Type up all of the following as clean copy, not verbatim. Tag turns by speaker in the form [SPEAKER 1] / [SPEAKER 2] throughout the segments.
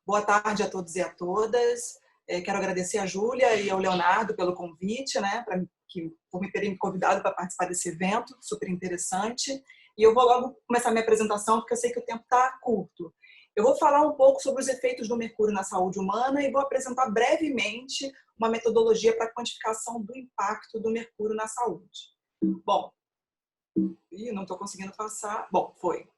[SPEAKER 1] Boa tarde a todos e a todas. Quero agradecer a Júlia e ao Leonardo pelo convite, né, por me terem convidado para participar desse evento, super interessante. E eu vou logo começar a minha apresentação, porque eu sei que o tempo está curto. Eu vou falar um pouco sobre os efeitos do mercúrio na saúde humana e vou apresentar brevemente uma metodologia para a quantificação do impacto do mercúrio na saúde. Bom, não estou conseguindo passar. Bom, foi.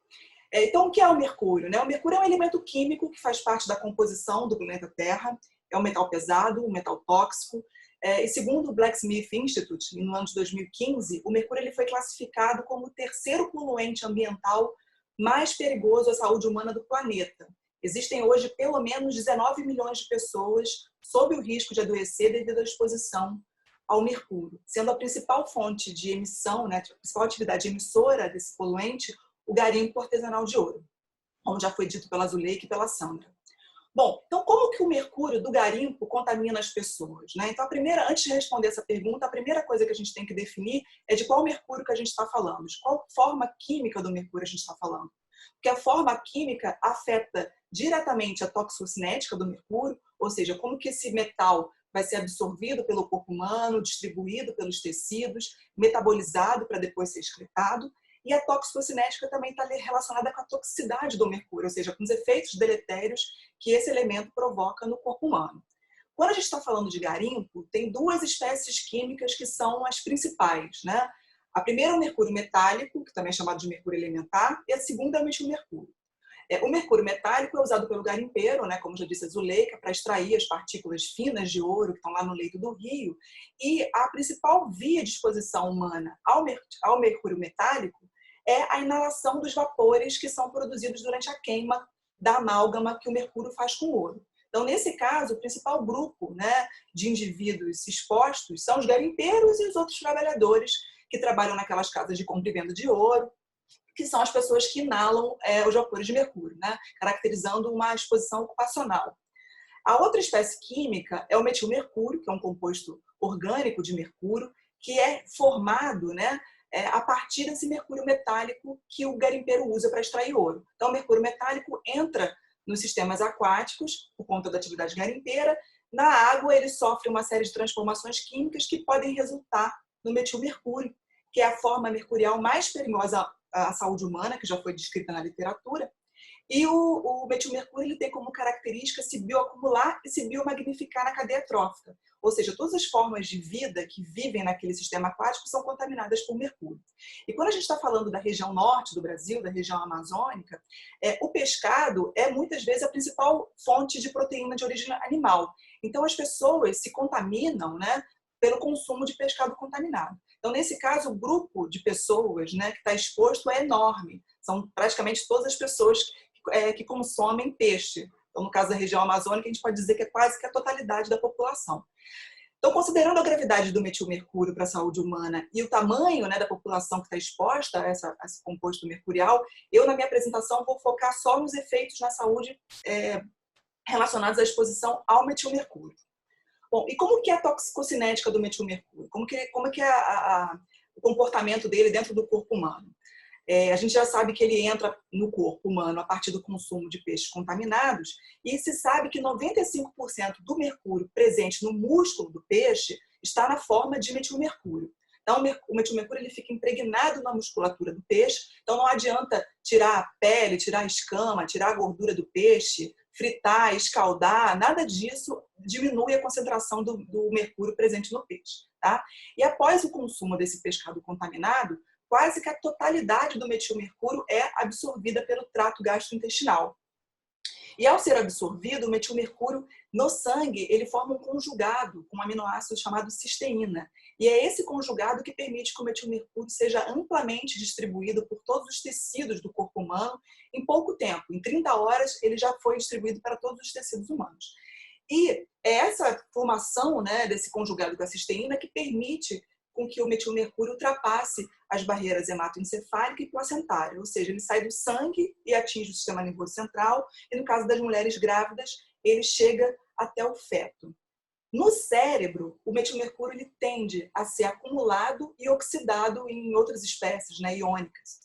[SPEAKER 1] Então, o que é o mercúrio? O mercúrio é um elemento químico que faz parte da composição do planeta Terra. É um metal pesado, um metal tóxico. E segundo o Blacksmith Institute, no ano de 2015, o mercúrio ele foi classificado como o terceiro poluente ambiental mais perigoso à saúde humana do planeta. Existem hoje pelo menos 19 milhões de pessoas sob o risco de adoecer devido à exposição ao mercúrio, sendo a principal fonte de emissão, a principal atividade emissora desse poluente, o garimpo artesanal de ouro, como já foi dito pela Zuleika e pela Sandra. Bom, então como que o mercúrio do garimpo contamina as pessoas? Então, antes de responder essa pergunta, a primeira coisa que a gente tem que definir é de qual mercúrio que a gente está falando, de qual forma química do mercúrio a gente está falando. Porque a forma química afeta diretamente a toxicinética do mercúrio, ou seja, como que esse metal vai ser absorvido pelo corpo humano, distribuído pelos tecidos, metabolizado para depois ser excretado. E a toxicinética também está relacionada com a toxicidade do mercúrio, ou seja, com os efeitos deletérios que esse elemento provoca no corpo humano. Quando a gente está falando de garimpo, tem duas espécies químicas que são as principais. A primeira é o mercúrio metálico, que também é chamado de mercúrio elementar, e a segunda é o metilmercúrio. O mercúrio metálico é usado pelo garimpeiro, como já disse a Zuleika, para extrair as partículas finas de ouro que estão lá no leito do rio. E a principal via de exposição humana ao mercúrio metálico é a inalação dos vapores que são produzidos durante a queima da amálgama que o mercúrio faz com o ouro. Então, nesse caso, o principal grupo de indivíduos expostos são os garimpeiros e os outros trabalhadores que trabalham naquelas casas de compra e venda de ouro, que são as pessoas que inalam os vapores de mercúrio, caracterizando uma exposição ocupacional. A outra espécie química é o metilmercúrio, que é um composto orgânico de mercúrio, que é formado a partir desse mercúrio metálico que o garimpeiro usa para extrair ouro. Então, o mercúrio metálico entra nos sistemas aquáticos por conta da atividade garimpeira. Na água, ele sofre uma série de transformações químicas que podem resultar no metilmercúrio, que é a forma mercurial mais perigosa à saúde humana, que já foi descrita na literatura. E o metilmercúrio ele tem como característica se bioacumular e se biomagnificar na cadeia trófica. Ou seja, todas as formas de vida que vivem naquele sistema aquático são contaminadas por mercúrio. E quando a gente está falando da região norte do Brasil, da região amazônica, o pescado é muitas vezes a principal fonte de proteína de origem animal. Então as pessoas se contaminam pelo consumo de pescado contaminado. Então, nesse caso, o grupo de pessoas que está exposto é enorme. São praticamente todas as pessoas que consomem peixe. Então, no caso da região amazônica, a gente pode dizer que é quase que a totalidade da população. Então, considerando a gravidade do metilmercúrio para a saúde humana e o tamanho da população que está exposta a esse composto mercurial, eu, na minha apresentação, vou focar só nos efeitos na saúde relacionados à exposição ao metilmercúrio. Bom, e como que é a toxicinética do metilmercúrio? Como que é o comportamento dele dentro do corpo humano? A gente já sabe que ele entra no corpo humano a partir do consumo de peixes contaminados e se sabe que 95% do mercúrio presente no músculo do peixe está na forma de metilmercúrio. Então, o metilmercúrio ele fica impregnado na musculatura do peixe, então não adianta tirar a pele, tirar a escama, tirar a gordura do peixe, fritar, escaldar, nada disso diminui a concentração do mercúrio presente no peixe. E após o consumo desse pescado contaminado, quase que a totalidade do metilmercúrio é absorvida pelo trato gastrointestinal. E ao ser absorvido, o metilmercúrio no sangue, ele forma um conjugado com um aminoácido chamado cisteína. E é esse conjugado que permite que o metilmercúrio seja amplamente distribuído por todos os tecidos do corpo humano em pouco tempo. Em 30 horas, ele já foi distribuído para todos os tecidos humanos. E é essa formação desse conjugado com a cisteína que permite com que o metilmercúrio ultrapasse as barreiras hematoencefálica e placentária, ou seja, ele sai do sangue e atinge o sistema nervoso central, e no caso das mulheres grávidas, ele chega até o feto. No cérebro, o metilmercúrio ele tende a ser acumulado e oxidado em outras espécies iônicas.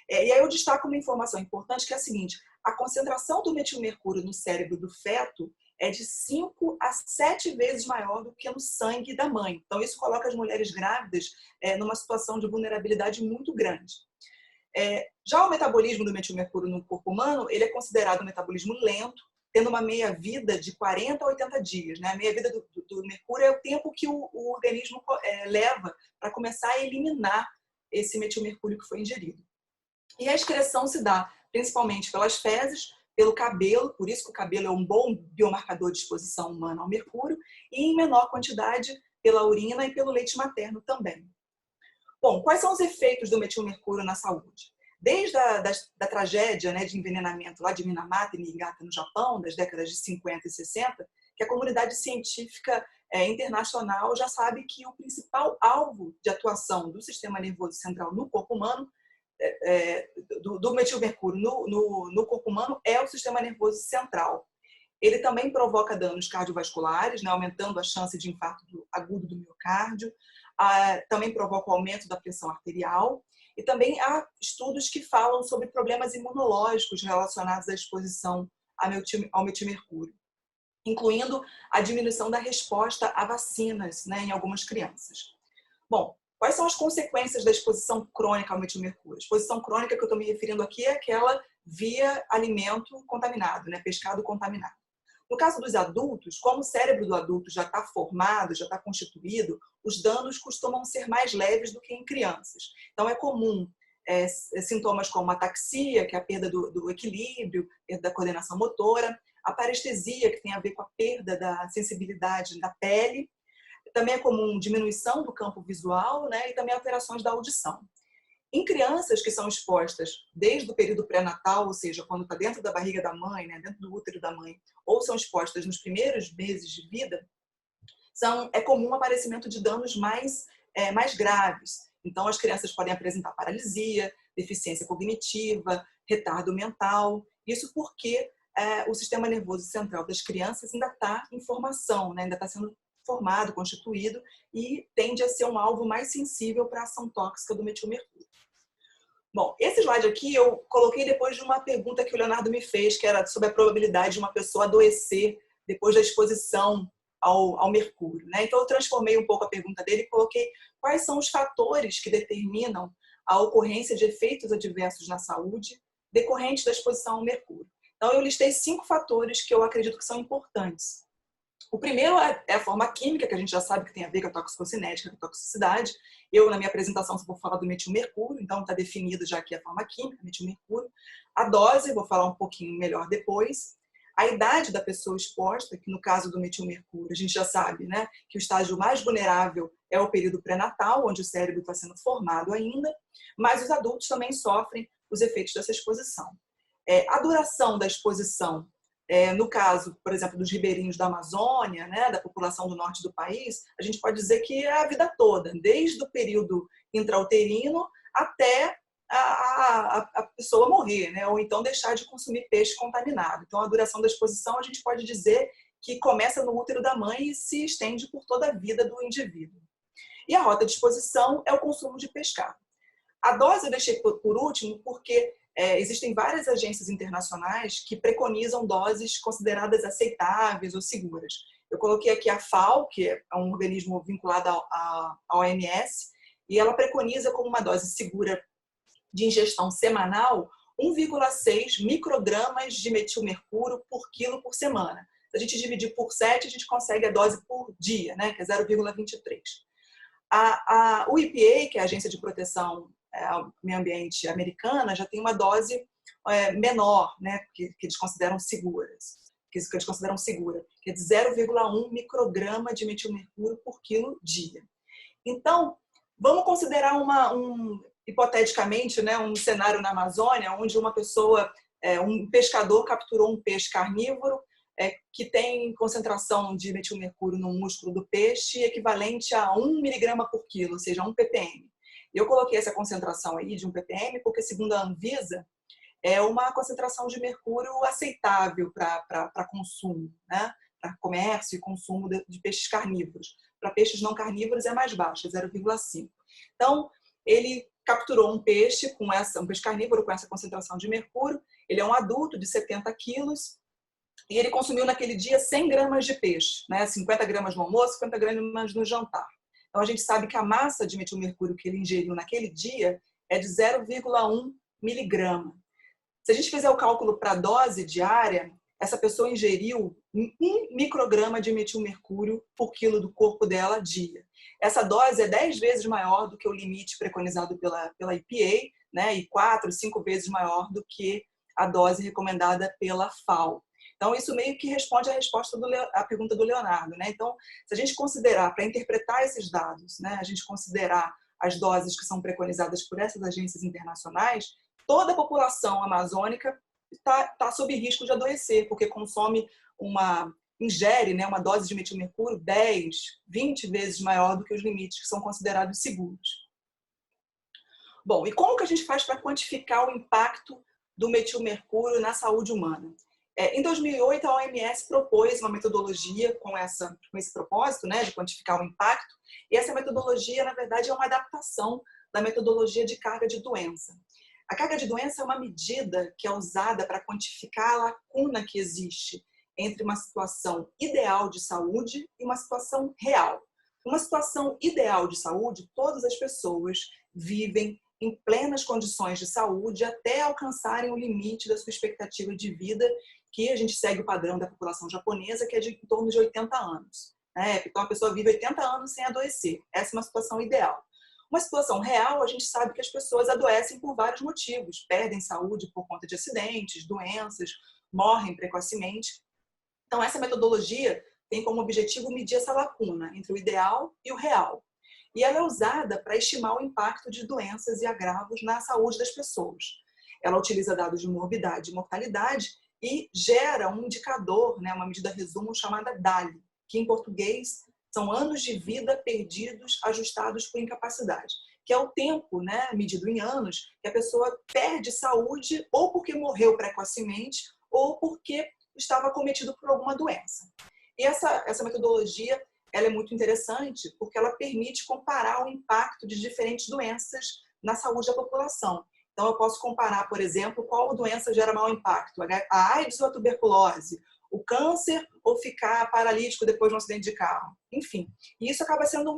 [SPEAKER 1] E aí eu destaco uma informação importante que é a seguinte: a concentração do metilmercúrio no cérebro do feto é de 5 a 7 vezes maior do que no sangue da mãe. Então, isso coloca as mulheres grávidas numa situação de vulnerabilidade muito grande. Já o metabolismo do metilmercúrio no corpo humano, ele é considerado um metabolismo lento, tendo uma meia-vida de 40 a 80 dias. Né? A meia-vida do mercúrio é o tempo que o organismo leva para começar a eliminar esse metilmercúrio que foi ingerido. E a excreção se dá principalmente pelas fezes, pelo cabelo, por isso que o cabelo é um bom biomarcador de exposição humana ao mercúrio, e em menor quantidade pela urina e pelo leite materno também. Bom, quais são os efeitos do metilmercúrio na saúde? Desde da tragédia, né, de envenenamento lá de Minamata e Niigata, no Japão, das décadas de 50 e 60, que a comunidade científica internacional já sabe que o principal alvo de atuação do sistema nervoso central no corpo humano, do metilmercúrio no corpo humano, é o sistema nervoso central. Ele também provoca danos cardiovasculares, né, aumentando a chance de infarto agudo do miocárdio, também provoca o aumento da pressão arterial, e também há estudos que falam sobre problemas imunológicos relacionados à exposição ao metilmercúrio, incluindo a diminuição da resposta a vacinas, né, em algumas crianças. Bom, quais são as consequências da exposição crônica ao metilmercúrio? A exposição crônica que eu estou me referindo aqui é aquela via alimento contaminado, né, pescado contaminado. No caso dos adultos, como o cérebro do adulto já está formado, já está constituído, os danos costumam ser mais leves do que em crianças. Então, é comum sintomas como ataxia, que é a perda do equilíbrio, perda da coordenação motora, a parestesia, que tem a ver com a perda da sensibilidade da pele. Também é comum diminuição do campo visual, né, e também alterações da audição. Em crianças que são expostas desde o período pré-natal, ou seja, quando está dentro da barriga da mãe, né, dentro do útero da mãe, ou são expostas nos primeiros meses de vida, é comum o aparecimento de danos mais graves. Então, as crianças podem apresentar paralisia, deficiência cognitiva, retardo mental. Isso porque o sistema nervoso central das crianças ainda está em formação, né, ainda está sendo formado, constituído, e tende a ser um alvo mais sensível para a ação tóxica do metilmercúrio. Bom, esse slide aqui eu coloquei depois de uma pergunta que o Leonardo me fez, que era sobre a probabilidade de uma pessoa adoecer depois da exposição ao mercúrio, né? Então, eu transformei um pouco a pergunta dele e coloquei quais são os fatores que determinam a ocorrência de efeitos adversos na saúde decorrentes da exposição ao mercúrio. Então, eu listei 5 fatores que eu acredito que são importantes. O primeiro é a forma química, que a gente já sabe que tem a ver com a toxicocinética, com a toxicidade. Eu, na minha apresentação, só vou falar do metilmercúrio, então está definido já aqui a forma química, metilmercúrio. A dose, vou falar um pouquinho melhor depois. A idade da pessoa exposta, que no caso do metilmercúrio, a gente já sabe, né, que o estágio mais vulnerável é o período pré-natal, onde o cérebro está sendo formado ainda, mas os adultos também sofrem os efeitos dessa exposição. A duração da exposição, no caso, por exemplo, dos ribeirinhos da Amazônia, né, da população do norte do país, a gente pode dizer que é a vida toda, desde o período intrauterino até a pessoa morrer, né, ou então deixar de consumir peixe contaminado. Então, a duração da exposição, a gente pode dizer que começa no útero da mãe e se estende por toda a vida do indivíduo. E a rota de exposição é o consumo de pescado. A dose eu deixei por último porque existem várias agências internacionais que preconizam doses consideradas aceitáveis ou seguras. Eu coloquei aqui a FAO, que é um organismo vinculado à OMS, e ela preconiza como uma dose segura de ingestão semanal 1,6 microgramas de metilmercúrio por quilo por semana. Se a gente dividir por 7, a gente consegue a dose por dia, né, que é 0,23. O EPA, que é a Agência de Proteção ao Meio Ambiente americana, já tem uma dose menor, né, que eles consideram seguras, que eles consideram segura, que é de 0,1 micrograma de metilmercúrio por quilo dia. Então, vamos considerar hipoteticamente, né, um cenário na Amazônia onde uma pessoa, um pescador capturou um peixe carnívoro que tem concentração de metilmercúrio no músculo do peixe equivalente a 1 miligrama por quilo, ou seja, 1 ppm. Eu coloquei essa concentração aí de 1 ppm porque, segundo a Anvisa, é uma concentração de mercúrio aceitável para consumo, né? Para comércio e consumo de peixes carnívoros. Para peixes não carnívoros é mais baixa, 0,5. Então, ele capturou um peixe carnívoro com essa concentração de mercúrio Ele é um adulto de 70 quilos e ele consumiu naquele dia 100 gramas de peixe, né? 50 gramas no almoço, 50 gramas no jantar. Então, a gente sabe que a massa de metilmercúrio que ele ingeriu naquele dia é de 0,1 miligrama. Se a gente fizer o cálculo para a dose diária, essa pessoa ingeriu 1 micrograma de metilmercúrio por quilo do corpo dela dia. Essa dose é 10 vezes maior do que o limite preconizado pela EPA, né? E 4, 5 vezes maior do que a dose recomendada pela FAO. Então, isso meio que responde à pergunta do Leonardo, né? Então, se a gente considerar, para interpretar esses dados, né, a gente considerar as doses que são preconizadas por essas agências internacionais, toda a população amazônica está sob risco de adoecer, porque ingere, né, uma dose de metilmercúrio 10, 20 vezes maior do que os limites que são considerados seguros. Bom, e como que a gente faz para quantificar o impacto do metilmercúrio na saúde humana? Em 2008, a OMS propôs uma metodologia com esse propósito, né, de quantificar o impacto, e essa metodologia, na verdade, é uma adaptação da metodologia de carga de doença. A carga de doença é uma medida que é usada para quantificar a lacuna que existe entre uma situação ideal de saúde e uma situação real. Uma situação ideal de saúde, todas as pessoas vivem em plenas condições de saúde até alcançarem o limite da sua expectativa de vida, que a gente segue o padrão da população japonesa, que é de em torno de 80 anos. Então, a pessoa vive 80 anos sem adoecer. Essa é uma situação ideal. Uma situação real, a gente sabe que as pessoas adoecem por vários motivos. Perdem saúde por conta de acidentes, doenças, morrem precocemente. Então, essa metodologia tem como objetivo medir essa lacuna entre o ideal e o real. E ela é usada para estimar o impacto de doenças e agravos na saúde das pessoas. Ela utiliza dados de morbidade e mortalidade e gera um indicador, né, uma medida resumo chamada DALY, que em português são anos de vida perdidos ajustados por incapacidade, que é o tempo, né, medido em anos, que a pessoa perde saúde ou porque morreu precocemente ou porque estava acometido por alguma doença. E essa metodologia ela é muito interessante porque ela permite comparar o impacto de diferentes doenças na saúde da população. Então, eu posso comparar, por exemplo, qual doença gera maior impacto, a AIDS ou a tuberculose, o câncer ou ficar paralítico depois de um acidente de carro. Enfim, e isso acaba sendo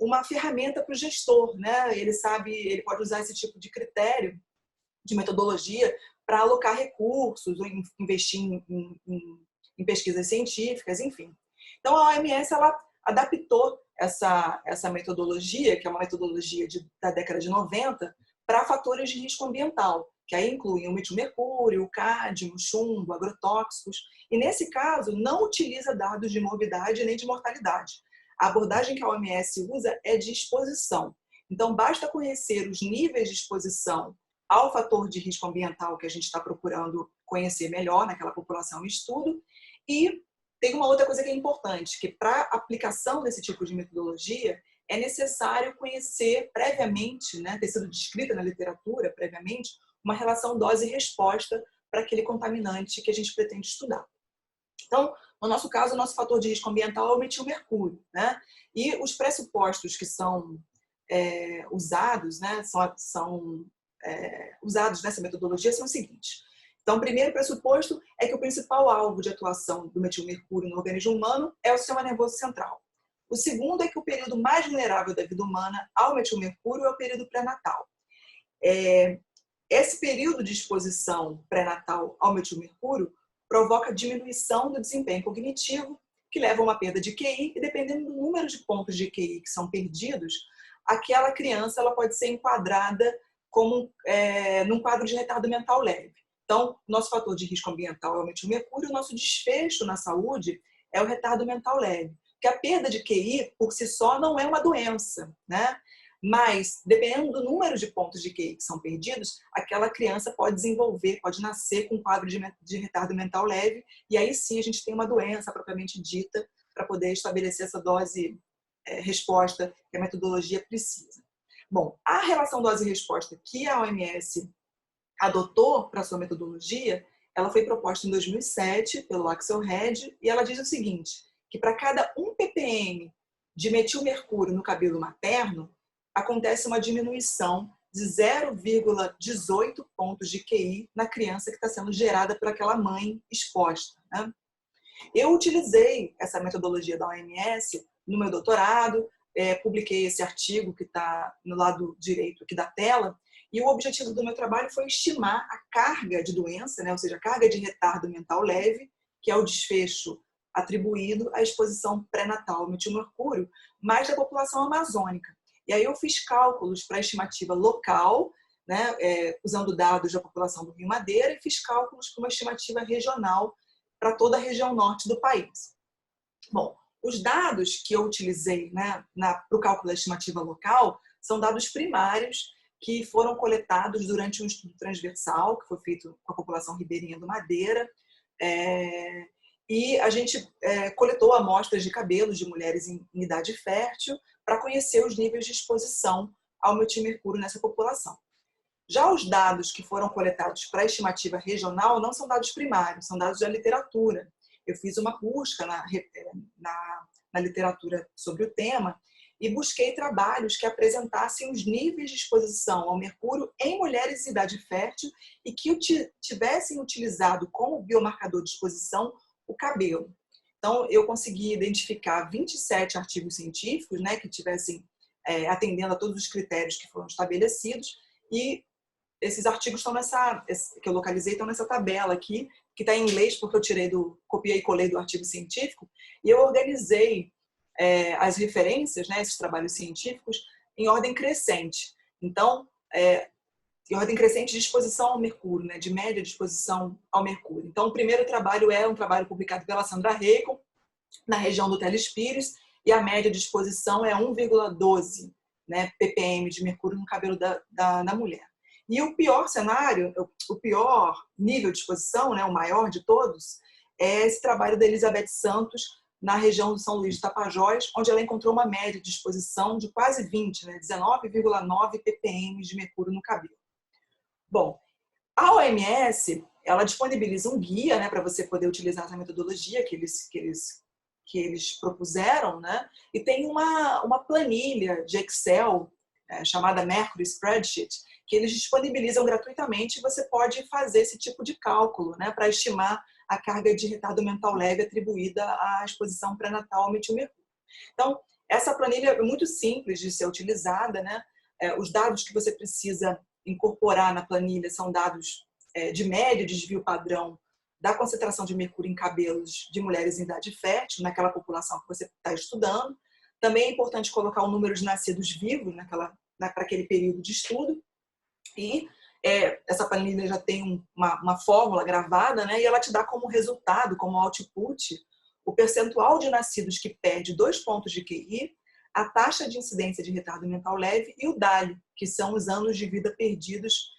[SPEAKER 1] uma ferramenta para o gestor, né? Ele pode usar esse tipo de critério, de metodologia, para alocar recursos, ou investir em pesquisas científicas, enfim. Então, a OMS ela adaptou essa metodologia, que é uma metodologia da década de 90, para fatores de risco ambiental, que aí incluem o metilmercúrio, o cádmio, o chumbo, agrotóxicos. E, nesse caso, não utiliza dados de morbidade nem de mortalidade. A abordagem que a OMS usa é de exposição. Então, basta conhecer os níveis de exposição ao fator de risco ambiental que a gente está procurando conhecer melhor naquela população em estudo. E tem uma outra coisa que é importante, que para a aplicação desse tipo de metodologia é necessário conhecer previamente, né, ter sido descrita na literatura previamente, uma relação dose-resposta para aquele contaminante que a gente pretende estudar. Então, no nosso caso, o nosso fator de risco ambiental é o metilmercúrio, né? E os pressupostos que são usados, né, usados nessa metodologia são os seguintes. Então, o primeiro pressuposto é que o principal alvo de atuação do metilmercúrio no organismo humano é o sistema nervoso central. O segundo é que o período mais vulnerável da vida humana ao metilmercúrio é o período pré-natal. Esse período de exposição pré-natal ao metilmercúrio provoca diminuição do desempenho cognitivo, que leva a uma perda de QI, e dependendo do número de pontos de QI que são perdidos, aquela criança ela pode ser enquadrada como num quadro de retardo mental leve. Então, nosso fator de risco ambiental é o metilmercúrio, o nosso desfecho na saúde é o retardo mental leve. Porque a perda de QI, por si só, não é uma doença, né? Mas, dependendo do número de pontos de QI que são perdidos, aquela criança pode desenvolver, pode nascer com um quadro de retardo mental leve, e aí sim a gente tem uma doença propriamente dita para poder estabelecer essa dose-resposta que a metodologia precisa. Bom, a relação dose-resposta que a OMS adotou para a sua metodologia, ela foi proposta em 2007 pelo Axel Red, e ela diz o seguinte, que para cada 1 ppm de metilmercúrio no cabelo materno, acontece uma diminuição de 0,18 pontos de QI na criança que está sendo gerada por aquela mãe exposta, né? Eu utilizei essa metodologia da OMS no meu doutorado, publiquei esse artigo que está no lado direito aqui da tela, e o objetivo do meu trabalho foi estimar a carga de doença, né, ou seja, a carga de retardo mental leve, que é o desfecho atribuído à exposição pré-natal ao metilmercúrio, mais da população amazônica. E aí eu fiz cálculos para a estimativa local, né, usando dados da população do Rio Madeira, e fiz cálculos para uma estimativa regional para toda a região norte do país. Bom, os dados que eu utilizei, né, para o cálculo da estimativa local são dados primários que foram coletados durante um estudo transversal que foi feito com a população ribeirinha do Madeira, e a gente coletou amostras de cabelos de mulheres em idade fértil para conhecer os níveis de exposição ao metilmercúrio nessa população. Já os dados que foram coletados para a estimativa regional não são dados primários, são dados da literatura. Eu fiz uma busca na literatura sobre o tema e busquei trabalhos que apresentassem os níveis de exposição ao mercúrio em mulheres em idade fértil e que tivessem utilizado como biomarcador de exposição o cabelo. Então, eu consegui identificar 27 artigos científicos, né, que tivessem atendendo a todos os critérios que foram estabelecidos, e esses artigos estão que eu localizei, estão nessa tabela aqui, que está em inglês, porque eu copiei e colei do artigo científico, e eu organizei as referências, né, esses trabalhos científicos, em ordem crescente. Então, em ordem crescente de exposição ao mercúrio, né, de média de exposição ao mercúrio. Então, o primeiro trabalho é um trabalho publicado pela Sandra Reicon, na região do Telespires, e a média de exposição é 1,12, né, ppm de mercúrio no cabelo da mulher. E o pior cenário, o pior nível de exposição, né, o maior de todos, é esse trabalho da Elizabeth Santos na região do São Luís de Tapajós, onde ela encontrou uma média de exposição de quase 20, né, 19,9 ppm de mercúrio no cabelo. Bom, a OMS, ela disponibiliza um guia, né, para você poder utilizar essa metodologia que eles propuseram, né, e tem uma planilha de Excel chamada Mercury Spreadsheet, que eles disponibilizam gratuitamente e você pode fazer esse tipo de cálculo, né, para estimar a carga de retardo mental leve atribuída à exposição pré-natal ao metilmercúrio. Então, essa planilha é muito simples de ser utilizada, né? Os dados que você precisa incorporar na planilha são dados de média de desvio padrão da concentração de mercúrio em cabelos de mulheres em idade fértil, naquela população que você está estudando. Também é importante colocar o número de nascidos vivos para aquele período de estudo. E essa planilha já tem uma fórmula gravada, né? E ela te dá como resultado, como output, o percentual de nascidos que perde 2 pontos de QI, a taxa de incidência de retardo mental leve e o DALY, que são os anos de vida perdidos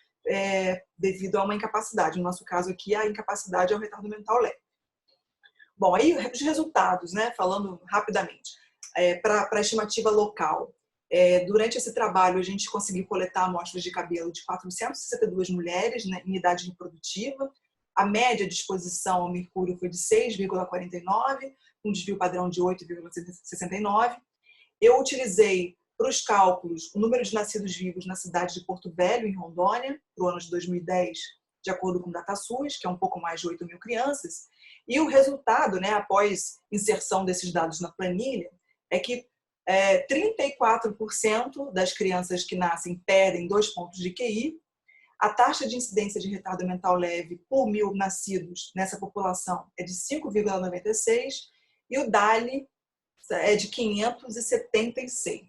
[SPEAKER 1] devido a uma incapacidade. No nosso caso aqui, a incapacidade é o retardo mental leve. Bom, aí os resultados, né? Falando rapidamente, para a estimativa local. Durante esse trabalho, a gente conseguiu coletar amostras de cabelo de 462 mulheres, né, em idade reprodutiva. A média de exposição ao mercúrio foi de 6,49, um desvio padrão de 8,69. Eu utilizei para os cálculos o número de nascidos vivos na cidade de Porto Velho, em Rondônia, para o ano de 2010, de acordo com o DataSUS, que é um pouco mais de 8 mil crianças. E o resultado, né, após inserção desses dados na planilha, é que 34% das crianças que nascem perdem 2 pontos de QI. A taxa de incidência de retardo mental leve por 1.000 nascidos nessa população é de 5,96 e o DALY é de 576.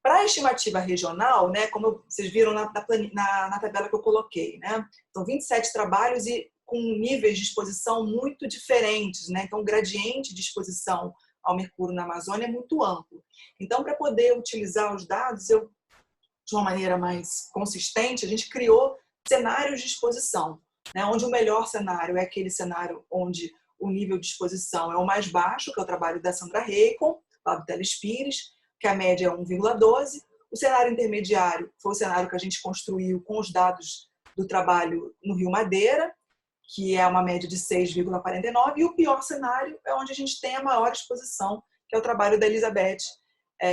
[SPEAKER 1] Para a estimativa regional, né, como vocês viram na tabela que eu coloquei, né, são 27 trabalhos e com níveis de exposição muito diferentes, né, então o gradiente de exposição ao mercúrio na Amazônia é muito amplo. Então, para poder utilizar os dados, de uma maneira mais consistente, a gente criou cenários de exposição, né? Onde o melhor cenário é aquele cenário onde o nível de exposição é o mais baixo, que é o trabalho da Sandra Reicon, lá do Telespires, que a média é 1,12. O cenário intermediário foi o cenário que a gente construiu com os dados do trabalho no Rio Madeira, que é uma média de 6,49, e o pior cenário é onde a gente tem a maior exposição, que é o trabalho da Elizabeth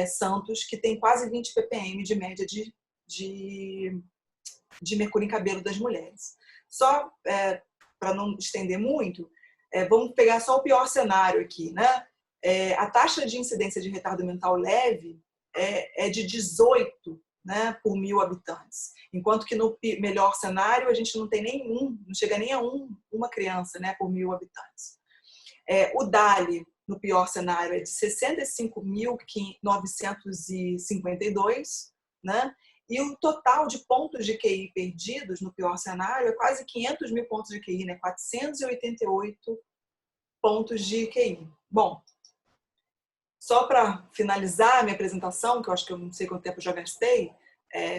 [SPEAKER 1] Santos, que tem quase 20 ppm de média de de mercúrio em cabelo das mulheres. Só para não estender muito, vamos pegar só o pior cenário aqui, né? A taxa de incidência de retardo mental leve é de 18, né, por 1.000 habitantes. Enquanto que no melhor cenário a gente não tem não chega nem a uma criança, né, por 1.000 habitantes. O DALY, no pior cenário, é de 65.952, né? E o total de pontos de QI perdidos no pior cenário é quase 500 mil pontos de QI, né? 488 pontos de QI. Bom, só para finalizar a minha apresentação, que eu acho que eu não sei quanto tempo eu já gastei,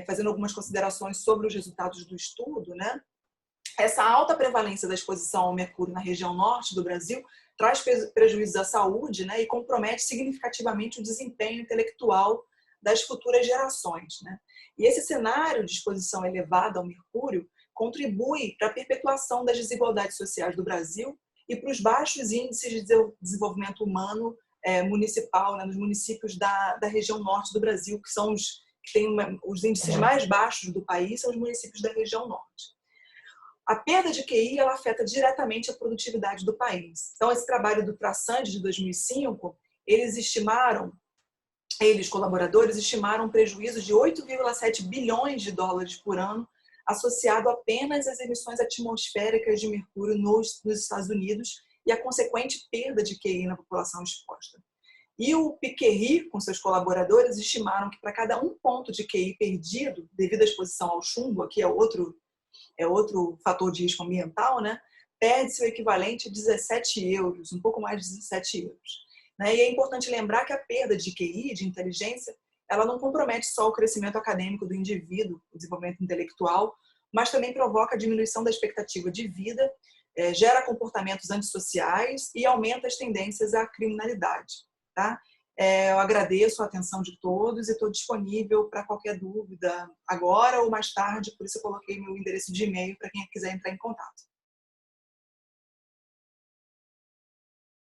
[SPEAKER 1] fazendo algumas considerações sobre os resultados do estudo, né? Essa alta prevalência da exposição ao mercúrio na região norte do Brasil traz prejuízos à saúde, né, e compromete significativamente o desempenho intelectual das futuras gerações, né? E esse cenário de exposição elevada ao mercúrio contribui para a perpetuação das desigualdades sociais do Brasil e para os baixos índices de desenvolvimento humano municipal, né, nos municípios da região norte do Brasil, que são que têm os índices mais baixos do país, são os municípios da região norte. A perda de QI ela afeta diretamente a produtividade do país. Então, esse trabalho do Traçand de 2005, colaboradores, estimaram um prejuízo de 8,7 bilhões de dólares por ano associado apenas às emissões atmosféricas de mercúrio nos Estados Unidos e a consequente perda de QI na população exposta. E o Piquerry, com seus colaboradores, estimaram que para cada um ponto de QI perdido devido à exposição ao chumbo, aqui é outro fator de risco ambiental, né? Perde-se o equivalente a 17 euros, um pouco mais de 17 euros. Né? E é importante lembrar que a perda de QI, de inteligência, ela não compromete só o crescimento acadêmico do indivíduo, o desenvolvimento intelectual, mas também provoca a diminuição da expectativa de vida, gera comportamentos antissociais e aumenta as tendências à criminalidade. Tá? Eu agradeço a atenção de todos e estou disponível para qualquer dúvida agora ou mais tarde, por isso eu coloquei meu endereço de e-mail para quem quiser entrar em contato.